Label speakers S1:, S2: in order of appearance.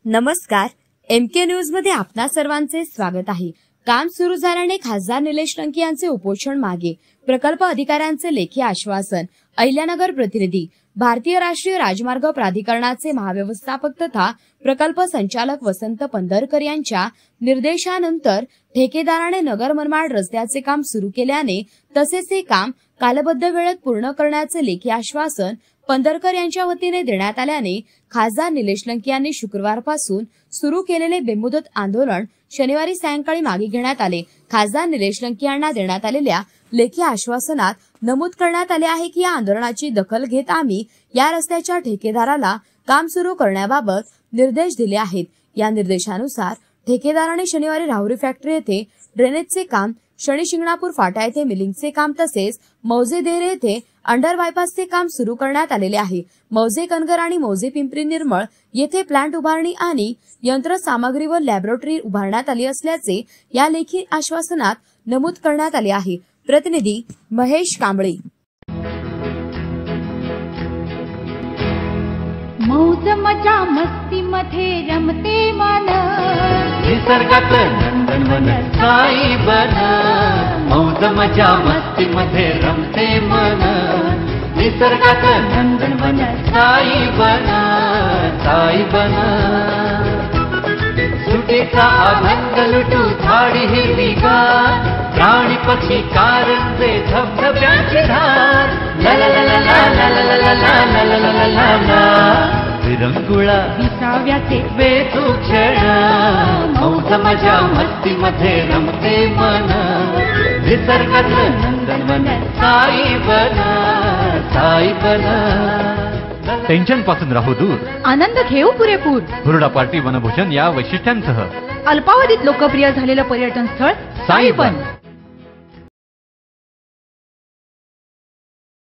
S1: नमस्कार, MK news मध्ये आपणा सर्वांचे स्वागत आहे। काम सुरू झाल्याने खासदार निलेश लंके यांचे उपोषण मागे, प्रकल्प अधिकाऱ्यांचे लेखी आश्वासन। अहिल्यानगर प्रतिनिधी। भारतीय राष्ट्रीय राजमार्ग प्राधिकरणाचे महाव्यवस्थापक तथा प्रकल्प संचालक वसंत पंधरकर यांच्या निर्देशानंतर ठेकेदाराने नगर मनमाड रस्त्याचे काम सुरू केल्याने तसेच हे काम कालबद्ध वेळेत पूर्ण करण्याचे लेखी आश्वासन पंधरकर यांच्या वतीने देण्यात आल्याने खासदार निलेश लंके यांनी शुक्रवारपासून सुरू केलेले बेमुदत आंदोलन शनिवारी सायंकाळी मागे घेण्यात आले। खासदार निलेश लंके यांना देण्यात आलेल्या लेखी आश्वासनात नमूद करण्यात आले आहे की या आंदोलनाची दखल घेत आम्ही या रस्त्याच्या ठेकेदाराला काम सुरू करण्याबाबत निर्देश दिले आहेत। या निर्देशानुसार ठेकेदाराने शनिवारी राहुरी फॅक्टरी येथे ड्रेनेजचे काम, शनी शिंगणापूर फाटा येथे मिलिंगचे काम तसेच मौजे देहरे येथे अंडर बायपासचे काम सुरू करण्यात आलेले आहे। मौजे कनगर आणि मौजे पिंपरी निर्मळ येथे प्लांट उभारणी आणि यंत्रसामग्री व लॅबोरेटरी उभारण्यात आली असल्याचे या लेखी आश्वासनात नमूद करण्यात आले आहे। प्रतिनिधी महेश कांबळे।
S2: मौज मजा मस्ती मध्ये रमते मन,
S3: निसर्गात नंदनवन साई बन। मौज मजा मस्ती मध्ये रमते मन, निसर्गात नंदनवन साई बन, साई बन। सुटीचा आनंद लुटू झाडी हिरवीगार, प्राणी पक्षी कारंजे धबधब्याची धार। ला ला ला ला ला ला ला ला ला ला ला ला ला ला। विरंगुळा
S2: विसाव्याचे
S3: वेचू क्षण, मौज मजा मस्ती मध्ये रमते मन, निसर्गात नंदनवन साई बन, साई बन।
S4: टेन्शन पासून राहू दूर,
S2: आनंद घेऊ पुरेपूर।
S4: हुरडा पार्टी वनभोजन या वैशिष्ट्यांसह
S2: अल्पावधीत लोकप्रिय झालेलं पर्यटन स्थळ साईबन।